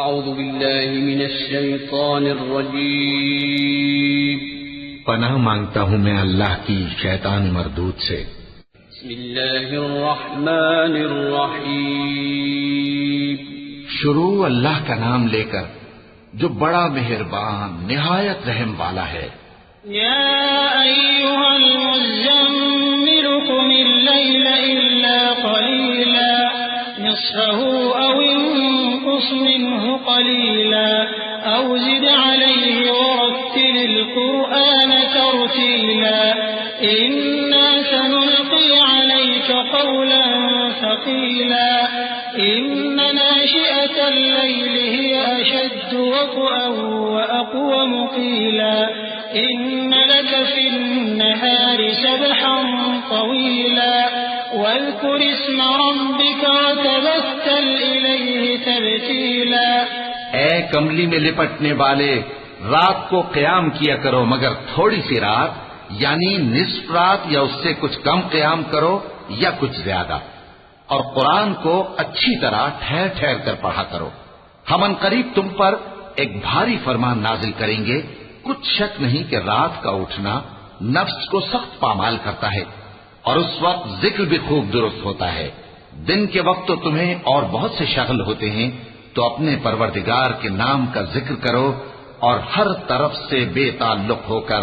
اعوذ باللہ من الشیطان الرجیم پناہ مانگتا ہوں میں اللہ کی شیطان مردود سے۔ بسم اللہ الرحمن الرحیم شروع اللہ کا نام لے کر جو بڑا مہربان نہایت رحم والا ہے۔ یا ایھا المزمل قم اللیل الا قلیلا نصفه او انقص منه قلیلا او زد علیہ ورتل القرآن ترتیلا انا سنلقی علیک قولا ثقیلا ان ناشئة الليل هي أشد وطئا وأقوم قيلا إن لك في النهار سبحا طويلا واذكر اسم ربك وتبتل إليه تبتيلا۔ اے کملی میں لپٹنے والے، رات کو قیام کیا کرو مگر تھوڑی سی رات، یعنی نصف رات یا اس سے کچھ کم قیام کرو یا کچھ زیادہ، اور قرآن کو اچھی طرح ٹھہر ٹھہر کر پڑھا کرو۔ ہم ان قریب تم پر ایک بھاری فرمان نازل کریں گے، کچھ شک نہیں کہ رات کا اٹھنا نفس کو سخت پامال کرتا ہے، اور اس وقت ذکر بھی خوب درست ہوتا ہے۔ دن کے وقت تو تمہیں اور بہت سے شغل ہوتے ہیں، تو اپنے پروردگار کے نام کا ذکر کرو اور ہر طرف سے بے تعلق ہو کر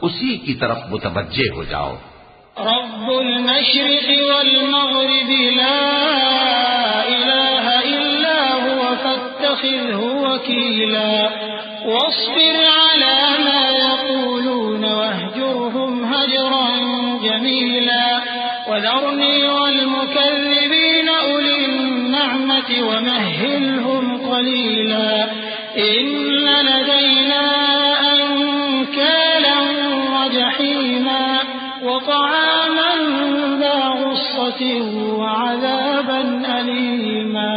اسی کی طرف متوجہ ہو جاؤ۔ رب المشرق والمغرب لا إله إلا هو فاتخذه وكيلا واصبر على ما يقولون واهجرهم هجرا جميلا وذرني والمكذبين أولي النعمة ومهلهم قليلا إن لدينا أنكالا وجحيما وطعاما ذا غصة وعذابا أليما۔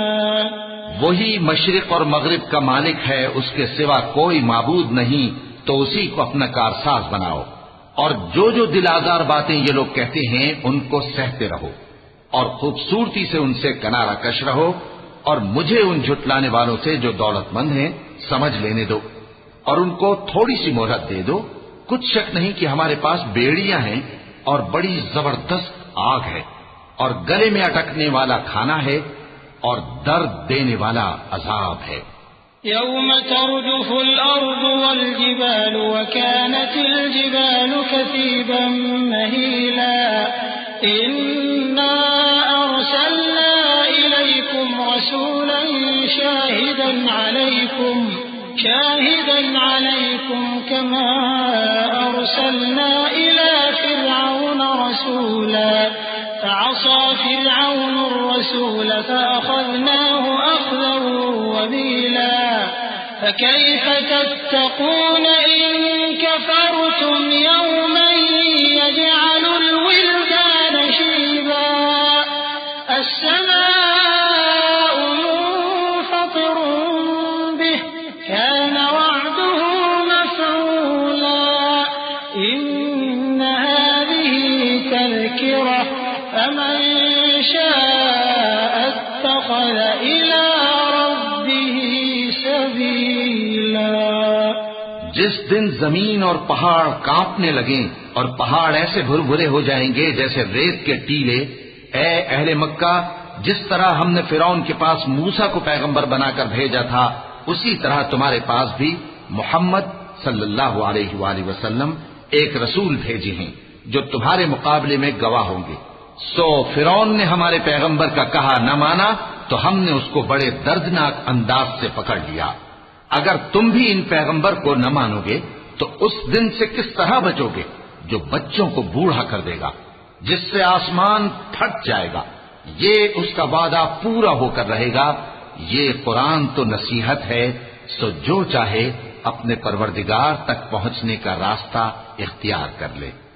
وہی مشرق اور مغرب کا مالک ہے، اس کے سوا کوئی معبود نہیں، تو اسی کو اپنا کارساز بناؤ، اور جو دل آزار باتیں یہ لوگ کہتے ہیں ان کو سہتے رہو، اور خوبصورتی سے ان سے کنارہ کش رہو، اور مجھے ان جھٹلانے والوں سے جو دولت مند ہیں سمجھ لینے دو، اور ان کو تھوڑی سی مہلت دے دو۔ کچھ شک نہیں کہ ہمارے پاس بیڑیاں ہیں اور بڑی زبردست آگ ہے، اور گلے میں اٹکنے والا کھانا ہے اور درد دینے والا عذاب ہے۔ يوم ترجف الأرض والجبال وكانت الجبال كثيبا مهيلا إنا أرسلنا إليكم رسولا شاهدا عليكم كما أرسلنا إلى فرعون رسولا فعصى فرعون الرسول فأخذناه أخذا وبيلا فكيف تتقون إن كفرتم يوما يجعل الولدان شيبا السماء منفطر به كان وعده مفعولا إن هذه تذكرة فمن شاء اتخذ إلى ربه سبيلا۔ جس دن زمین اور پہاڑ کانپنے لگیں اور پہاڑ ایسے بھربھرے ہو جائیں گے جیسے ریت کے ٹیلے، اے اہل مکہ، جس طرح ہم نے فرعون کے پاس موسیٰ کو پیغمبر بنا کر بھیجا تھا، اسی طرح تمہارے پاس بھی محمد صلی اللہ علیہ وآلہ وسلم ایک رسول بھیجے ہیں جو تمہارے مقابلے میں گواہ ہوں گے۔ سو فرعون نے ہمارے پیغمبر کا کہا نہ مانا تو ہم نے اس کو بڑے دردناک انداز سے پکڑ لیا۔ اگر تم بھی ان پیغمبر کو نہ مانو گے تو اس دن سے کس طرح بچو گے جو بچوں کو بوڑھا کر دے گا، جس سے آسمان پھٹ جائے گا۔ یہ اس کا وعدہ پورا ہو کر رہے گا۔ یہ قرآن تو نصیحت ہے، سو جو چاہے اپنے پروردگار تک پہنچنے کا راستہ اختیار کر لے۔